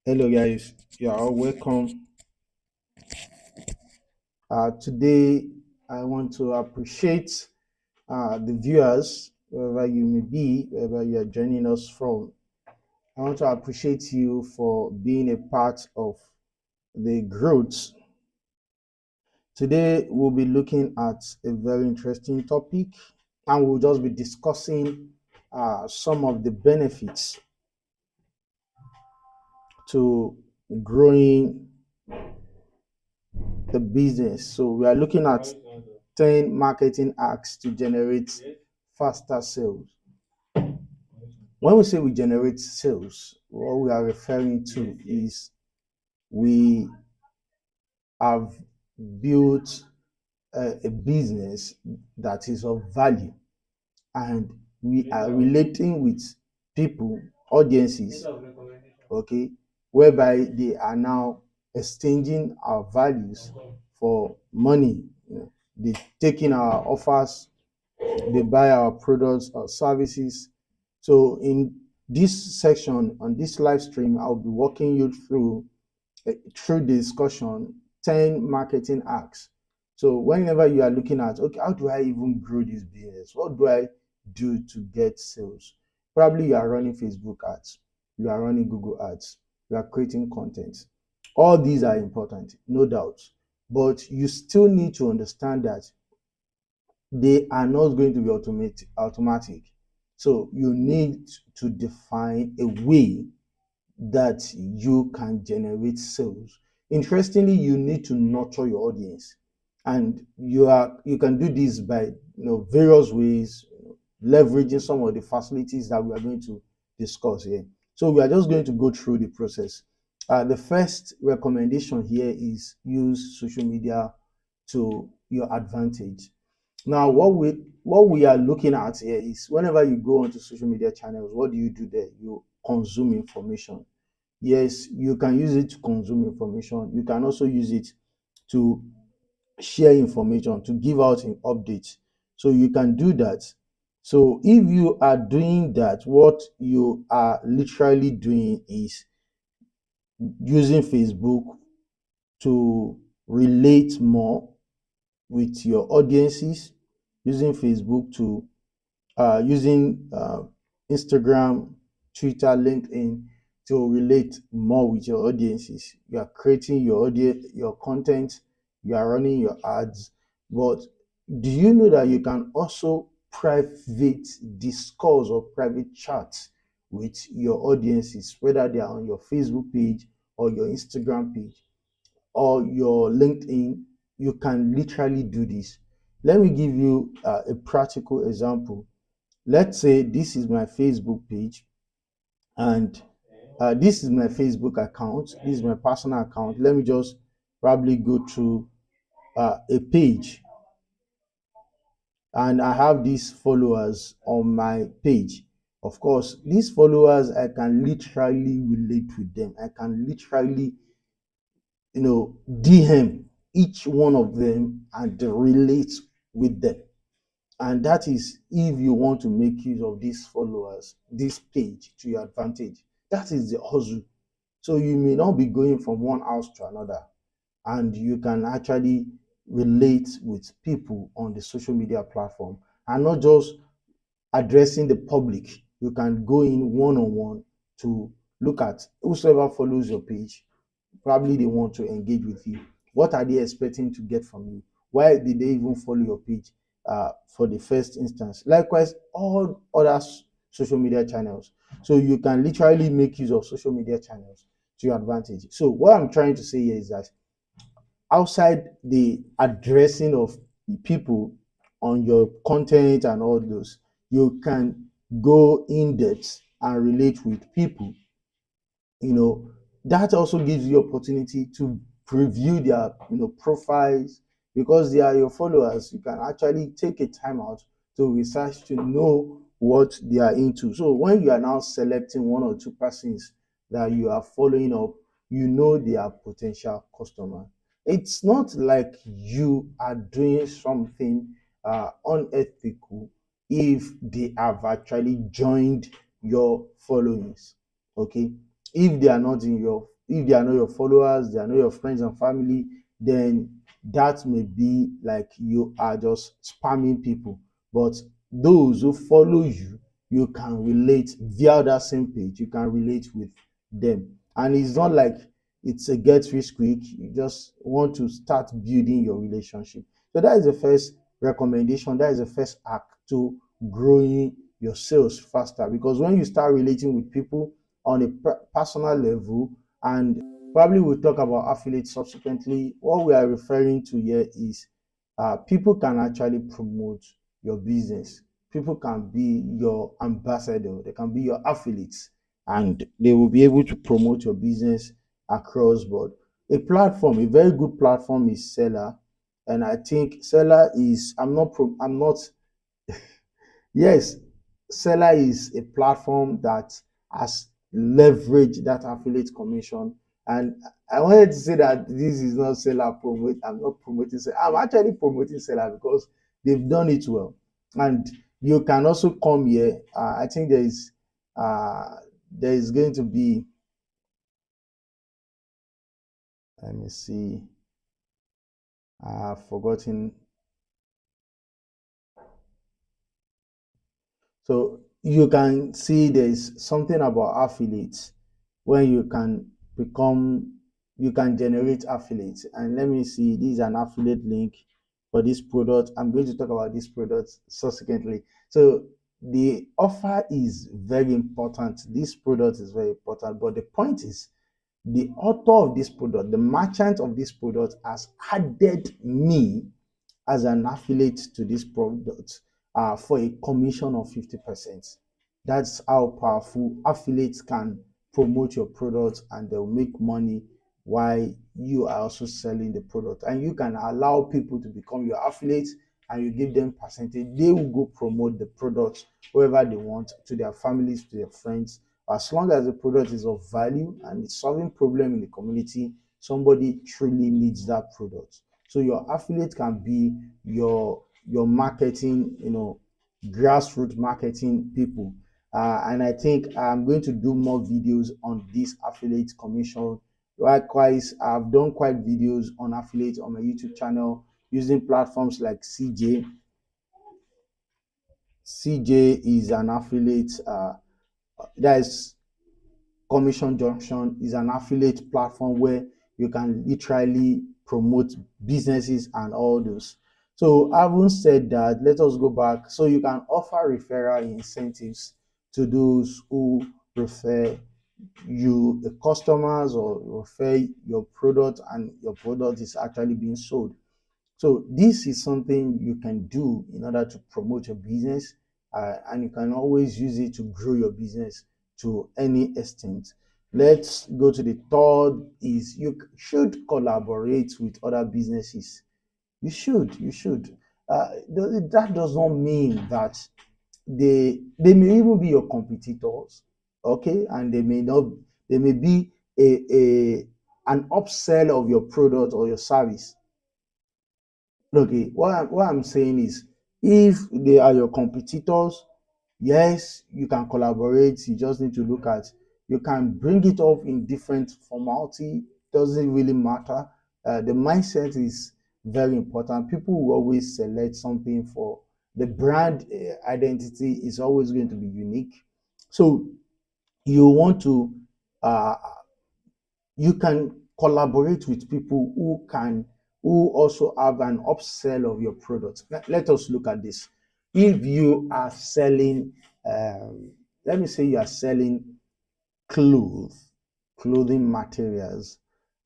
Hello, guys. You are all welcome. Today, I want to appreciate the viewers, wherever you may be, wherever you are joining us from. I want to appreciate you for being a part of the growth. Today, we'll be looking at a very interesting topic, and we'll just be discussing some of the benefits to growing the business. So, we are looking at 10 marketing hacks to generate faster sales. When we say we generate sales, what we are referring to is we have built a business that is of value, and we are relating with people, audiences, okay, whereby they are now exchanging our values for money. They taking our offers, they buy our products or services. So in this section on this live stream, I'll be walking you through the discussion 10 marketing hacks. So whenever you are looking at, okay, how do I even grow this business? What do I do to get sales? Probably you are running Facebook ads, you are running Google ads, you are creating content. All these are important, no doubt. But you still need to understand that they are not going to be automatic. So you need to define a way that you can generate sales. Interestingly, you need to nurture your audience, and you can do this by various ways, leveraging some of the facilities that we are going to discuss here. So we are just going to go through the process. The first recommendation here is use social media to your advantage. Now, what we are looking at here is whenever you go onto social media channels, what do you do there? You consume information. Yes, you can use it to consume information. You can also use it to share information, to give out an update. So you can do that. So if you are doing that, what you are literally doing is using Facebook to relate more with your audiences, using Facebook to using Instagram, Twitter, LinkedIn to relate more with your audiences. You are creating your audience, your content, you are running your ads. But do you know that you can also private discourse or private chat with your audiences, whether they are on your Facebook page or your Instagram page or your LinkedIn? You can literally do this. Let me give you a practical example. Let's say this is my Facebook page, and this is my Facebook account. This is my personal account. Let me just probably go to a page, and I have these followers on my page. Of course, these followers, I can literally relate with them. I can literally, DM each one of them and relate with them. And that is if you want to make use of these followers, this page to your advantage. That is the hustle. So you may not be going from one house to another, and you can actually relate with people on the social media platform and not just addressing the public. You can go in one on one to look at whosoever follows your page. Probably they want to engage with you. What are they expecting to get from you? Why did they even follow your page for the first instance? Likewise, all other social media channels. So you can literally make use of social media channels to your advantage. So what I'm trying to say here is that outside the addressing of people on your content and all those, you can go in depth and relate with people. That also gives you opportunity to preview their profiles, because they are your followers. You can actually take a time out to research to know what they are into. So when you are now selecting one or two persons that you are following up, they are potential customer. It's not like you are doing something unethical if they have actually joined your followings. Okay, if they are not in your if they are not your followers, they are not your friends and family, then that may be like you are just spamming people. But those who follow you, you can relate via that same page, you can relate with them. And it's not like it's a get rich quick, you just want to start building your relationship. So that is the first recommendation, that is the first act to growing your sales faster, because when you start relating with people on a personal level, and probably we'll talk about affiliate subsequently, what we are referring to here is people can actually promote your business. People can be your ambassador, they can be your affiliates, and they will be able to promote your business across board. A platform, a very good platform is Seller, and I think Seller is, I'm not yes, Seller is a platform that has leveraged that affiliate commission. And I wanted to say that this is not Seller promote. I'm not promoting Seller. I'm actually promoting Seller because they've done it well. And you can also come here. I think there is going to be. Let me see. I've forgotten. So you can see there's something about affiliates when you can become, you can generate affiliates. And let me see, this is an affiliate link for this product. I'm going to talk about this product subsequently. So the offer is very important. This product is very important. But the point is, the author of this product, the merchant of this product, has added me as an affiliate to this product for a commission of 50%. That's how powerful affiliates can promote your product, and they'll make money while you are also selling the product. And you can allow people to become your affiliates, and you give them percentage. They will go promote the product wherever they want, to their families, to their friends. As long as the product is of value and it's solving problem in the community, somebody truly needs that product. So your affiliate can be your marketing, grassroots marketing people. And I think I'm going to do more videos on this affiliate commission. Likewise, I've done quite videos on affiliate on my YouTube channel using platforms like CJ. CJ is an affiliate. That is Commission Junction is an affiliate platform where you can literally promote businesses and all those. So having said that, let us go back. So you can offer referral incentives to those who refer you, the customers, or refer your product, and your product is actually being sold. So this is something you can do in order to promote your business, and you can always use it to grow your business to any extent. Let's go to the third is you should collaborate with other businesses. You should. That does not mean that they may even be your competitors, okay, and they may not. They may be a an upsell of your product or your service. Okay, what I'm saying is, if they are your competitors, yes, you can collaborate. You just need to look at, you can bring it up in different formality. Doesn't really matter. The mindset is very important. People will always select something for the brand identity is always going to be unique. So you want to uh, you can collaborate with people who also have an upsell of your product. Let us look at this. If you are selling, let me say you are selling clothes, clothing materials,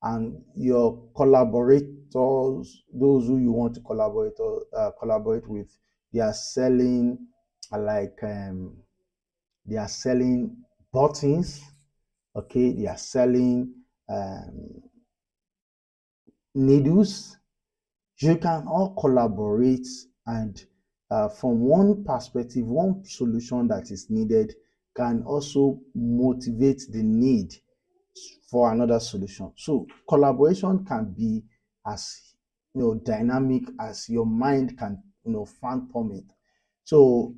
and your collaborators, those who you want to collaborate with, they are selling like they are selling buttons. Okay, they are selling um, needles. You can all collaborate, and from one perspective, one solution that is needed can also motivate the need for another solution. So collaboration can be as dynamic as your mind can fathom it. So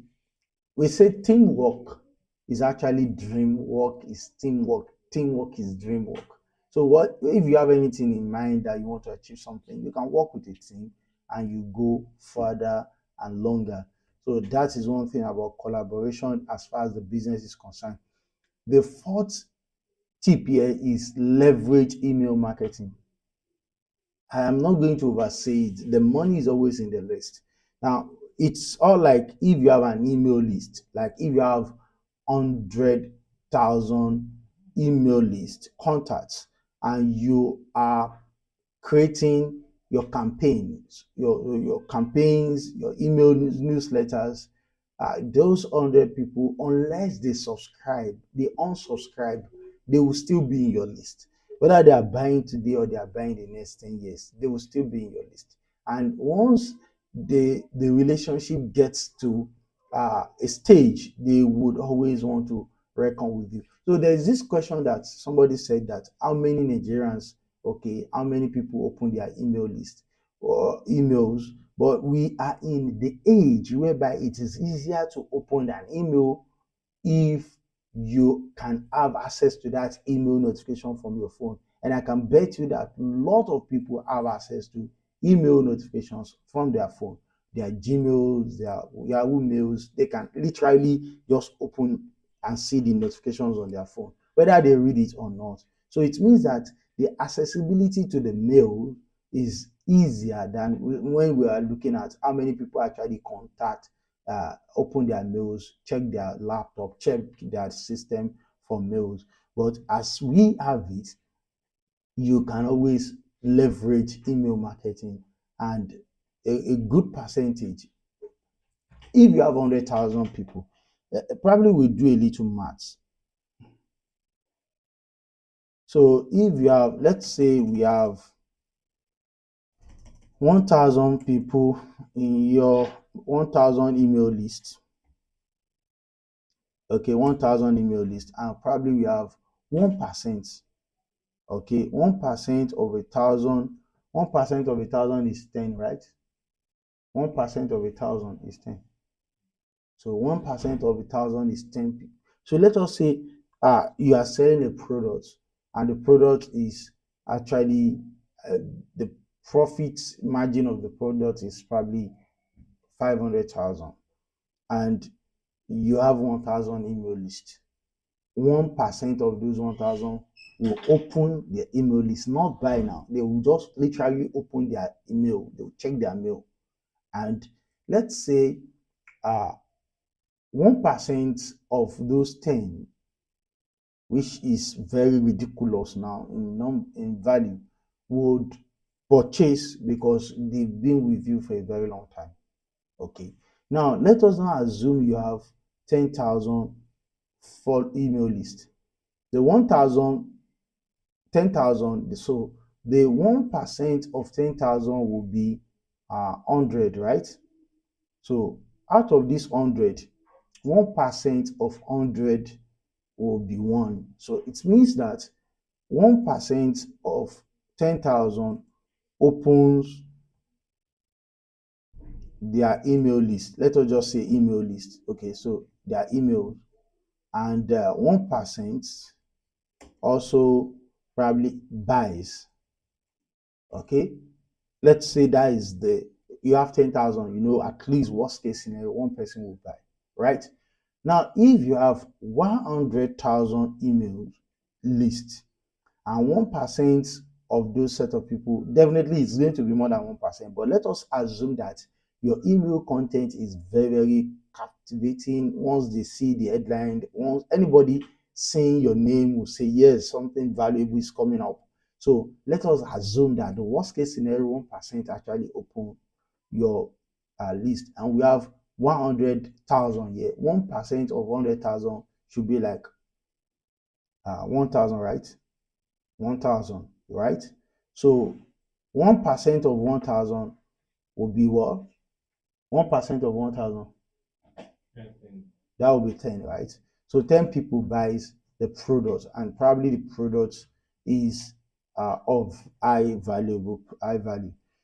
we say teamwork is actually dream work is teamwork. Teamwork is dream work. So what if you have anything in mind that you want to achieve something, you can work with a team and you go further and longer. So that is one thing about collaboration as far as the business is concerned. The fourth tip here is leverage email marketing. I am not going to oversay it. The money is always in the list. Now, it's all like if you have an email list, like if you have 100,000 email list contacts and you are creating your campaigns, your email newsletters, those 100 people, unless they subscribe, they unsubscribe, they will still be in your list. Whether they are buying today or they are buying the next 10 years, they will still be in your list. And once the relationship gets to a stage, they would always want to reckon with you. So there's this question that somebody said, that how many Nigerians, okay, how many people open their email list or emails? But we are in the age whereby it is easier to open an email if you can have access to that email notification from your phone. And I can bet you that a lot of people have access to email notifications from their phone, their Gmails, their Yahoo mails. They can literally just open and see the notifications on their phone, whether they read it or not. So it means that the accessibility to the mail is easier than when we are looking at how many people actually contact, open their mails, check their laptop, check their system for mails. But as we have it, you can always leverage email marketing, and a good percentage. If you have 100,000 people, probably we do a little maths. So if you have, let's say we have 1,000 people in your 1,000 email list. Okay, 1,000 email list, and probably we have 1%. Okay, 1% of 1,000, 1% of 1,000 is 10, right? 1% of 1,000 is 10. So 1% of 1,000 is 10 people. So let us say you are selling a product, and the product is actually the profit margin of the product is probably 500,000, and you have 1,000 email list. 1% of those 1,000 will open their email list, not buy now. They will just literally open their email, they will check their mail. And let's say 1% of those 10, which is very ridiculous now in value, would purchase because they've been with you for a very long time. Okay. Now let us now assume you have 10,000 for email list. The 1,000, 10,000, so the 1% of 10,000 will be 100, right? So out of this 100, 1% of 100 will be 1. So it means that 1% of 10,000 opens their email list. Let us just say email list. Okay, so their email, and 1% also probably buys. Okay, let's say that is you have 10,000, at least worst case scenario, one person will buy, right? Now, if you have 100,000 emails list, and 1% of those set of people, definitely it's going to be more than 1%, but let us assume that your email content is very, very captivating. Once they see the headline, once anybody seeing your name will say, yes, something valuable is coming up. So let us assume that the worst case scenario, 1% actually open your list, and we have 100,000 here. 1% of 100,000 should be like 1,000, right? 1,000, right? So 1% of 1,000 will be what? 1% of 1,000, that will be 10, right? So 10 people buys the product, and probably the product is of high value.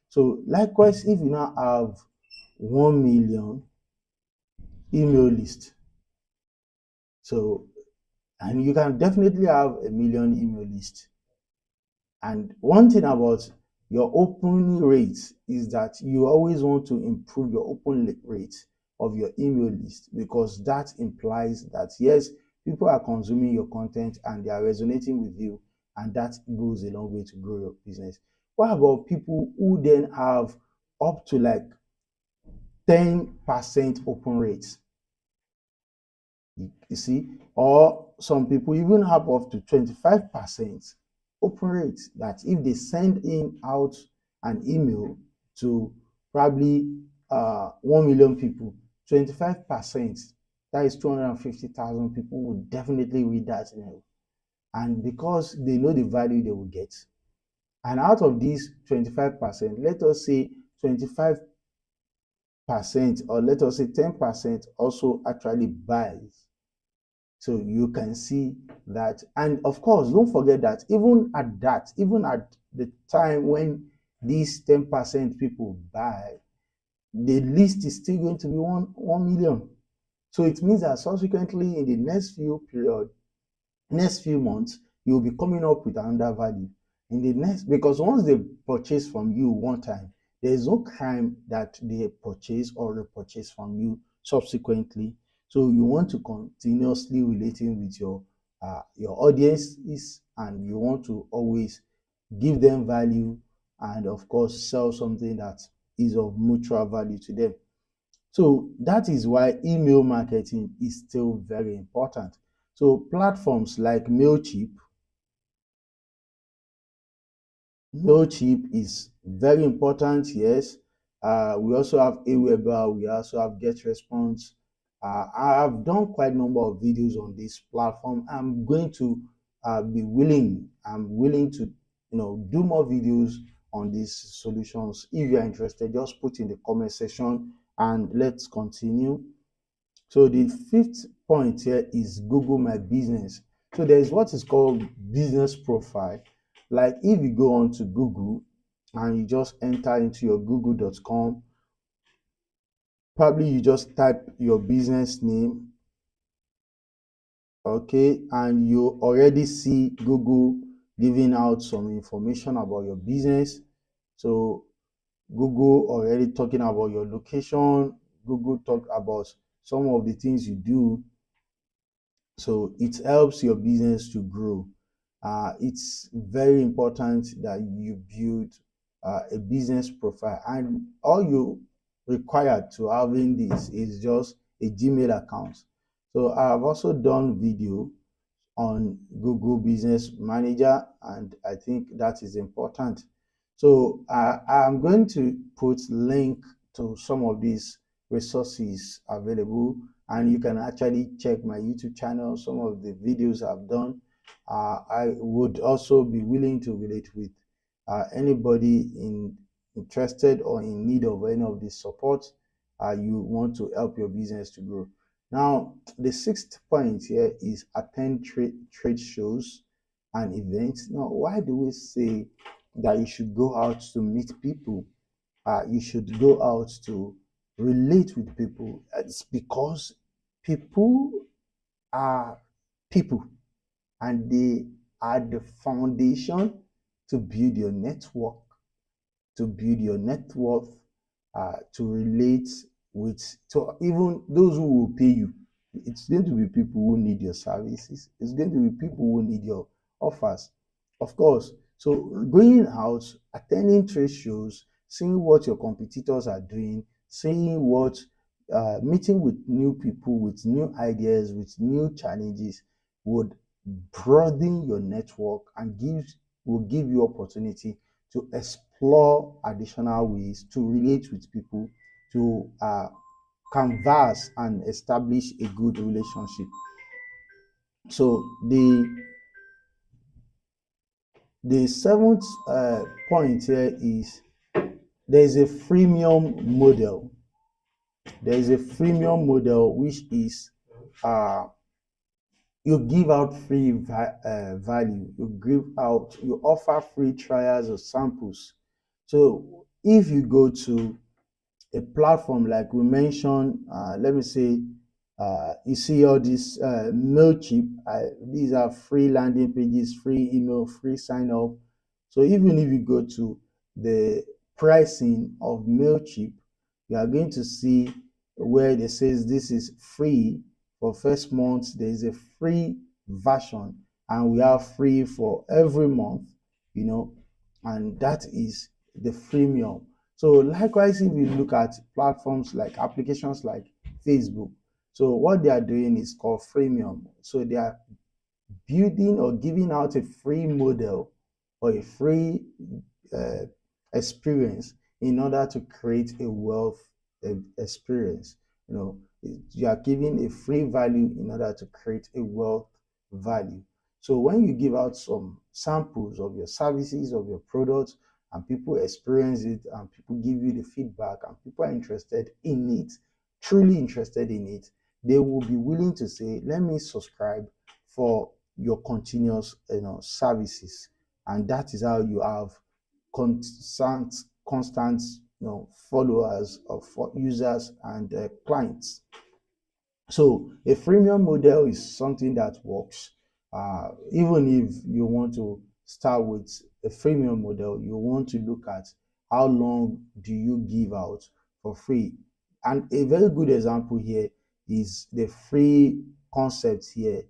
So likewise, if you now have 1 million email list, so, and you can definitely have a million email list. And one thing about your open rate is that you always want to improve your rate of your email list, because that implies that yes, people are consuming your content and they are resonating with you, and that goes a long way to grow your business. What about people who then have up to like 10% open rates? You see, or some people even have up to 25% open rate, that if they send in out an email to probably 1 million people, 25%, that is 250,000 people would definitely read that email. And because they know the value they will get, and out of these 25%, let us say 25%, or let us say 10% also actually buys. So you can see that. And of course, don't forget that even at the time when these 10% people buy, the list is still going to be 1 million. So it means that subsequently in the next few months, you'll be coming up with another value in the next, because once they purchase from you one time, there is no crime that they purchase or repurchase from you subsequently. So you want to continuously relating with your audiences, and you want to always give them value, and of course sell something that is of mutual value to them. So that is why email marketing is still very important. So platforms like Mailchimp is very important, yes. We also have Aweber, we also have GetResponse. I have done quite a number of videos on this platform. I'm willing to, do more videos on these solutions. If you are interested, just put in the comment section and let's continue. So the fifth point here is Google My Business. So there is what is called business profile. Like if you go on to Google and you just enter into your google.com, probably you just type your business name, okay, and you already see Google giving out some information about your business. So Google already talking about your location, Google talk about some of the things you do. So it helps your business to grow. It's very important that you build a business profile, and all you require to having this is just a Gmail account. So I've also done video on Google Business Manager, and I think that is important. So I'm going to put link to some of these resources available, and you can actually check my YouTube channel, some of the videos I've done. I would also be willing to relate with anybody interested or in need of any of this support. You want to help your business to grow. Now, the sixth point here is attend trade shows and events. Now, why do we say that you should go out to meet people? You should go out to relate with people. It's because people are people, and they are the foundation to build your network, to build your net worth, to relate with, to even those who will pay you. It's going to be people who need your services. It's going to be people who need your offers, of course. So going out, attending trade shows, seeing what your competitors are doing, seeing what, meeting with new people, with new ideas, with new challenges would broaden your network and will give you opportunity to explore additional ways to relate with people, to canvas and establish a good relationship. So the seventh point here is there is a freemium model. There is a freemium model, which is you give out free value. You offer free trials or samples. So if you go to a platform like we mentioned, let me say, you see all these Mailchimp, these are free landing pages, free email, free sign up. So even if you go to the pricing of Mailchimp, you are going to see where it says this is free for first month. There is a free version, and we have free for every month, you know, and that is the freemium. So likewise, if you look at platforms like applications like Facebook, so what they are doing is called freemium. So they are building or giving out a free model or a free uh, experience in order to create a wealth experience. You know, you are giving a free value in order to create a wealth value. So when you give out some samples of your services, of your products, and people experience it, and people give you the feedback, and people are interested in it, truly interested in it, they will be willing to say, let me subscribe for your continuous, services. And that is how you have constant, followers of users and clients. So a freemium model is something that works. Even if you want to start with a freemium model, you want to look at how long do you give out for free. And a very good example here is the free concept here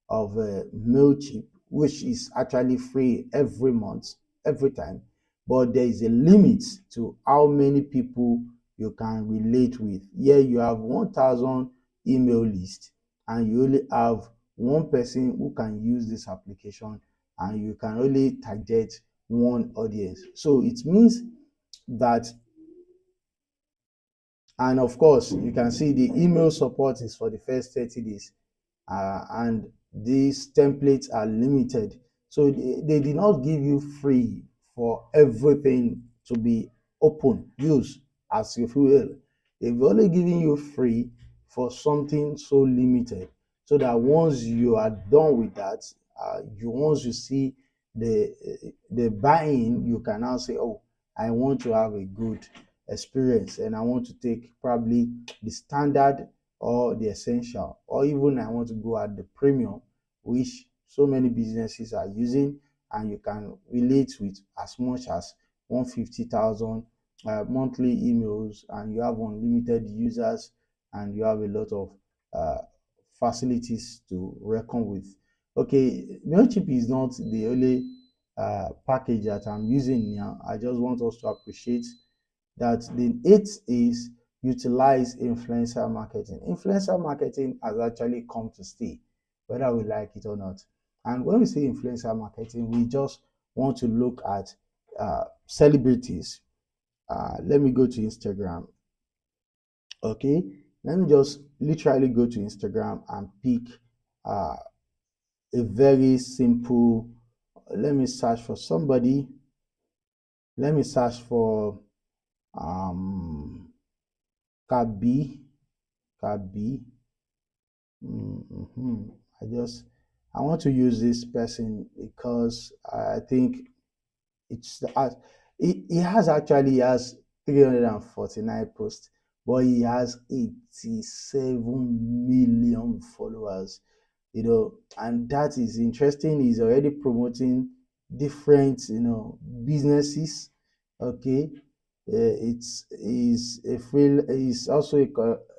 of Mailchimp, which is actually free every month, every time. But there is a limit to how many people you can relate with. Here you have 1,000 email list, and you only have one person who can use this application, and you can only target one audience. So it means that, and of course you can see the email support is for the first 30 days, and these templates are limited. So they did not give you free for everything to be open, use as you will. They've only given you free for something so limited, so that once you are done with that, once you see the buying, you can now say, oh, I want to have a good experience, and I want to take probably the standard or the essential, or even I want to go at the premium, which so many businesses are using, and you can relate with as much as 150,000 monthly emails, and you have unlimited users, and you have a lot of facilities to reckon with. Okay, Mailchimp is not the only package that I'm using now. I just want us to appreciate that the eighth is utilize influencer marketing. Influencer marketing has actually come to stay, whether we like it or not. And when we say influencer marketing, we just want to look at celebrities. Let me go to Instagram. Okay, let me just literally go to Instagram and pick uh, a very simple. Let me search for somebody. Let me search for um, Kabi. Kabi. Mm-hmm. I want to use this person because I think it's he has actually has 349 posts, but he has 87 million followers. And that is interesting. He's already promoting different, businesses. Okay, it's is a free. Is also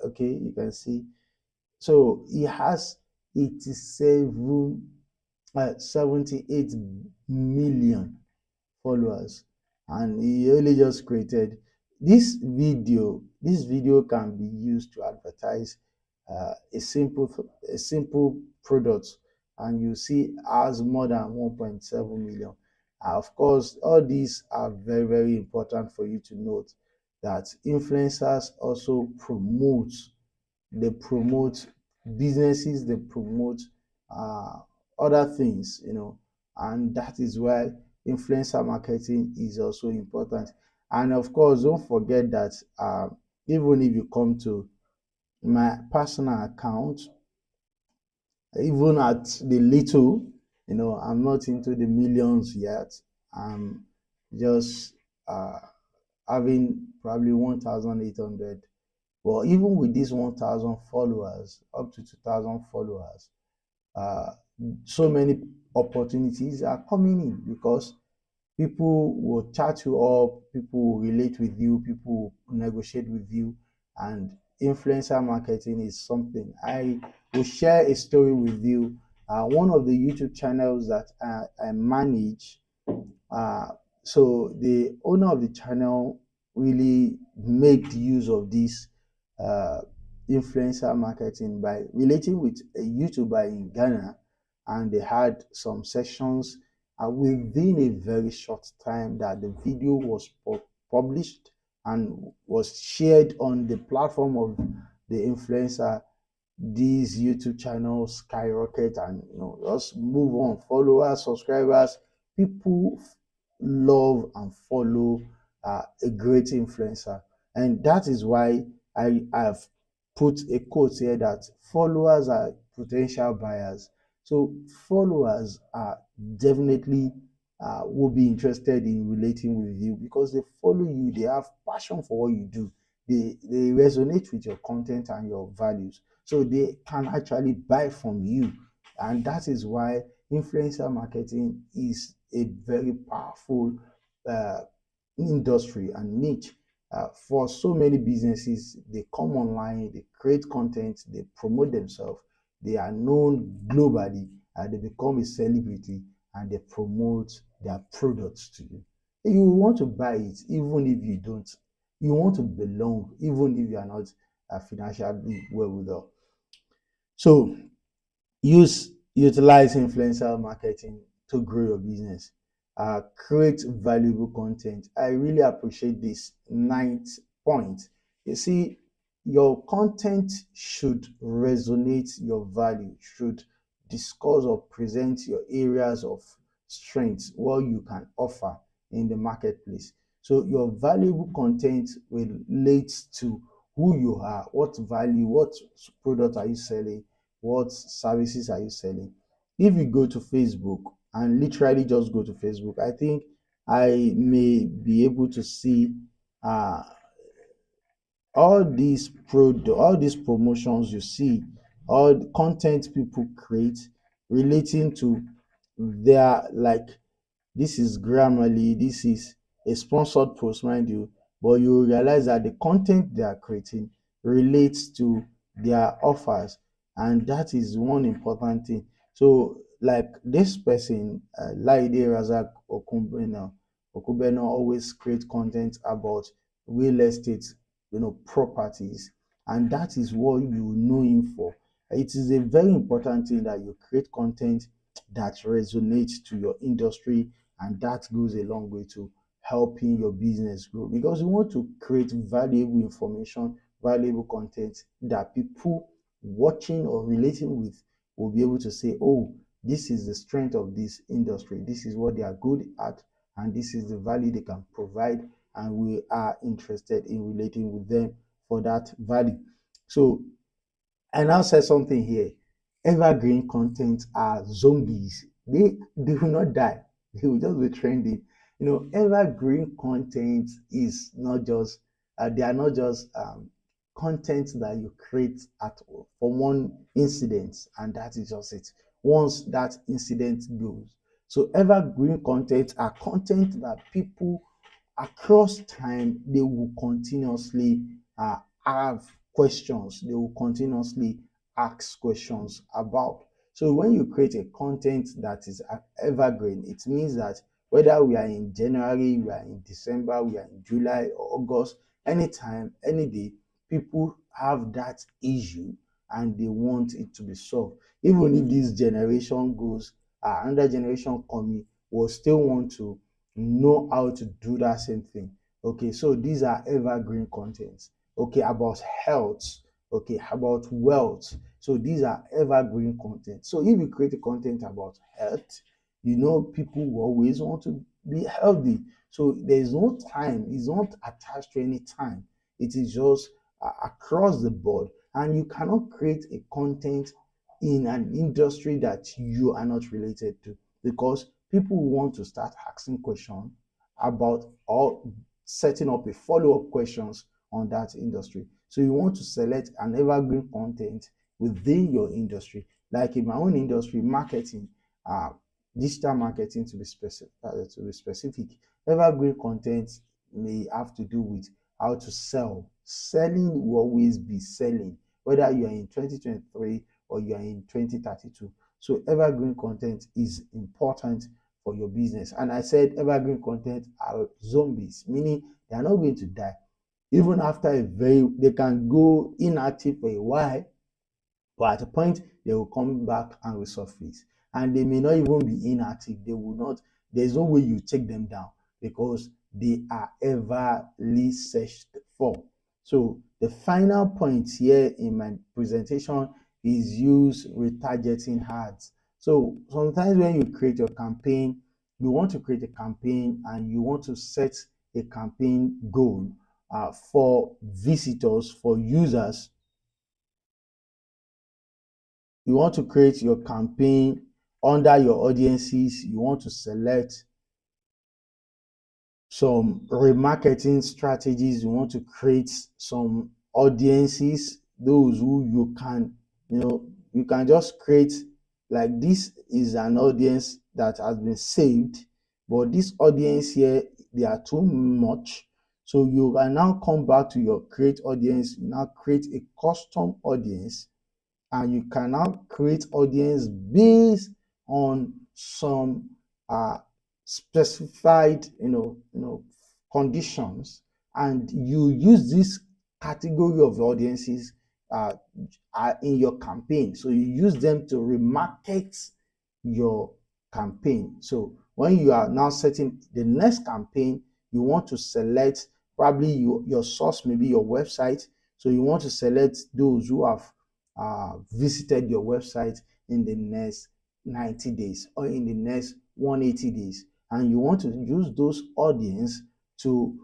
okay. You can see. So he has 87, 78 million followers, and he only just created this video. This video can be used to advertise a simple product, and you see has more than 1.7 million. Of course, all these are very, very important for you to note that influencers also promote businesses, they promote uh, other things, and that is why influencer marketing is also important. And of course, don't forget that even if you come to my personal account, even at the little, I'm not into the millions yet. I'm just having probably 1,800. But even with these 1,000 followers, up to 2,000 followers, uh, so many opportunities are coming in because People will chat you up, people will relate with you, people will negotiate with you, and influencer marketing is something. I will share a story with you. One of the YouTube channels that I manage, uh, so the owner of the channel really made use of this uh, influencer marketing by relating with a YouTuber in Ghana, and they had some sessions. Within a very short time, that the video was published and was shared on the platform of the influencer, these YouTube channels skyrocket and just move on. Followers, subscribers, people love and follow a great influencer, and that is why I have put a quote here that followers are potential buyers. So followers are definitely will be interested in relating with you because they follow you, they have passion for what you do, they resonate with your content and your values, so they can actually buy from you. And that is why influencer marketing is a very powerful uh, industry and niche. For so many businesses, they come online, they create content, they promote themselves, they are known globally, they become a celebrity, and they promote their products to you. You want to buy it even if you don't. You want to belong even if you are not financially well with us. So utilize influencer marketing to grow your business. Create valuable content. I really appreciate this ninth point. You see, your content should resonate your value, should discuss or present your areas of strength, what you can offer in the marketplace. So your valuable content relates to who you are, what value, what product are you selling, what services are you selling. If you go to Facebook and literally just go to Facebook, I think I may be able to see uh, all these promotions you see, all the content people create relating to their, like, this is Grammarly, this is a sponsored post, mind you, but you realize that the content they are creating relates to their offers, and that is one important thing. So, like this person, Laide Razak Okubeno always create content about real estate, properties, and that is what you know him for. It is a very important thing that you create content that resonates to your industry, and that goes a long way to helping your business grow, because you want to create valuable information, valuable content that people watching or relating with will be able to say, oh, this is the strength of this industry, this is what they are good at, and this is the value they can provide, and we are interested in relating with them for that value. So I now said something here. Evergreen content are zombies. They will not die. They will just be trending. Evergreen content is not just they are not just content that you create at for one incident, and that is just it. Once that incident goes, so evergreen content are content that people across time they will continuously have questions, they will continuously ask questions about. So when you create a content that is evergreen, it means that whether we are in January, we are in December, we are in July or August, anytime, any day, people have that issue and they want it to be solved. Even if this generation goes, another generation coming will still want to know how to do that same thing. Okay, so these are evergreen contents. Okay, about health. Okay, about wealth. So these are evergreen content. So if you create a content about health, people will always want to be healthy. So there's no time, it's not attached to any time. It is just across the board. And you cannot create a content in an industry that you are not related to, because people want to start asking questions about, or setting up a follow-up questions on that industry. So you want to select an evergreen content within your industry. Like in my own industry, marketing, digital marketing to be specific, evergreen content may have to do with how to sell. Selling will always be selling, whether you are in 2023 or you are in 2032. So evergreen content is important for your business. And I said evergreen content are zombies, meaning they are not going to die. Even after they can go inactive for a while, but at a point they will come back and resurface. And they may not even be inactive. They will not, there's no way you take them down because they are everly searched for. So the final point here in my presentation is use retargeting ads. So sometimes when you create your campaign, you want to create a campaign and you want to set a campaign goal for visitors, for users. You want to create your campaign under your audiences. You want to select some remarketing strategies. You want to create some audiences, those who you can, you can just create, like, this is an audience that has been saved, but this audience here, they are too much. So you can now come back to your create audience, now create a custom audience, and you can now create audience based on some specified conditions, and you use this category of audiences in your campaign. So you use them to remarket your campaign. So when you are now setting the next campaign, you want to select, probably your source may be your website. So you want to select those who have visited your website in the next 90 days or in the next 180 days, and you want to use those audience to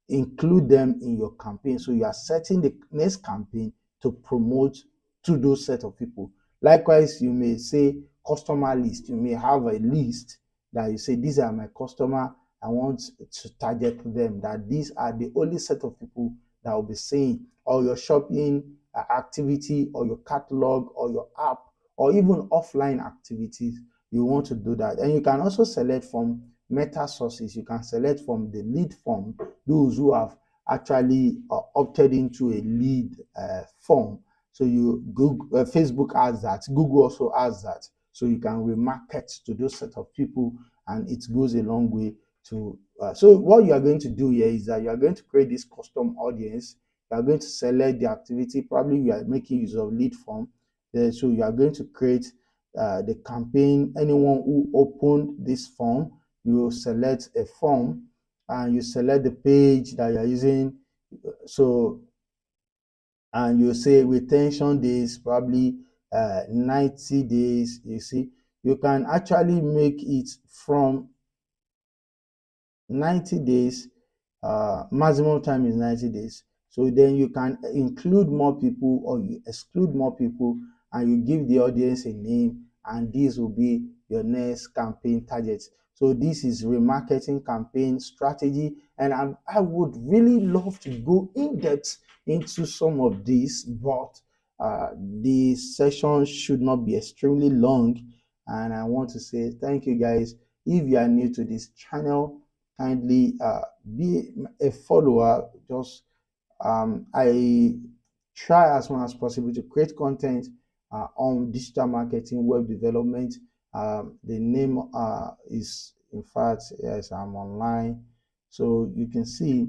include them in your campaign. So you are setting the next campaign to promote to those set of people. Likewise, you may say customer list. You may have a list that you say, these are my customer, I want to target them, that these are the only set of people that will be seeing or your shopping activity or your catalog or your app or even offline activities. You want to do that. And you can also select from meta sources. You can select from the lead form, those who have actually opted into a lead form. So Facebook has that, Google also has that. So you can remarket to those set of people, and it goes a long way to so what you are going to do here is that you are going to create this custom audience. You are going to select the activity. Probably you are making use of lead form. So you are going to create the campaign. Anyone who opened this form, you select a form and you select the page that you are using. So, and you say retention days, probably 90 days. You see, you can actually make it from 90 days. Maximum time is 90 days. So then you can include more people or you exclude more people, and you give the audience a name, and this will be your next campaign target. So this is remarketing campaign strategy, and I would really love to go in depth into some of these, but the session should not be extremely long. And I want to say thank you guys. If you are new to this channel, kindly be a follower. Just I try as much as possible to create content on digital marketing, web development. The name is, in fact, yes, I'm online, so you can see,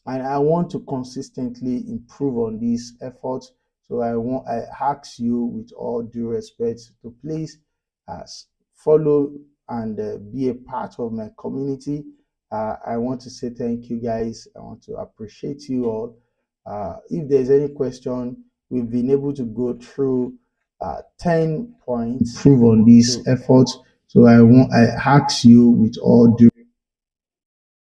and I want to consistently improve on these efforts. So I ask you with all due respect to please follow and be a part of my community. I want to say thank you guys. I want to appreciate you all. If there's any question, we've been able to go through 10 points prove on these efforts. So I ask you with all due.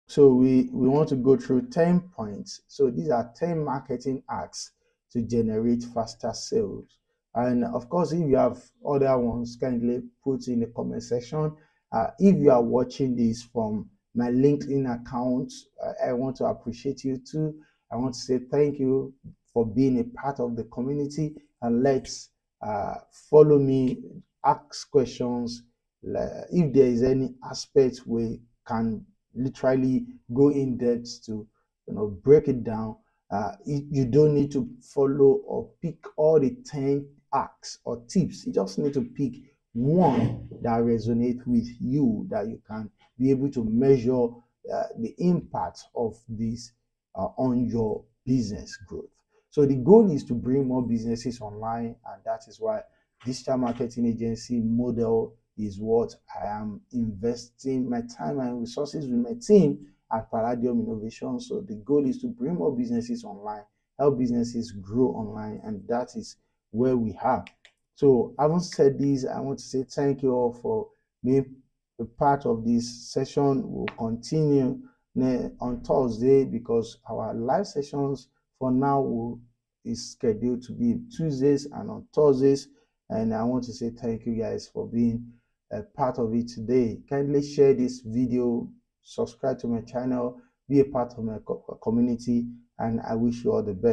So we want to go through 10 points. So these are 10 marketing acts to generate faster sales. And of course, if you have other ones, kindly put in the comment section. If you are watching this from my LinkedIn account, I want to appreciate you too. I want to say thank you for being a part of the community, and let's follow me, ask questions, if there is any aspect we can literally go in depth to break it down. You don't need to follow or pick all the 10 acts or tips. You just need to pick one that resonates with you, that you can be able to measure the impact of this on your business growth. So the goal is to bring more businesses online, and that is why digital marketing agency model is what I am investing my time and resources with my team at Palladium Innovation. So the goal is to bring more businesses online, help businesses grow online, and that is where we are. So having said this, I want to say thank you all for being a part of this session. We'll continue on Thursday, because our live sessions for now is scheduled to be Tuesdays and on Thursdays. And I want to say thank you guys for being a part of it today. Kindly share this video, subscribe to my channel, be a part of my community, and I wish you all the best.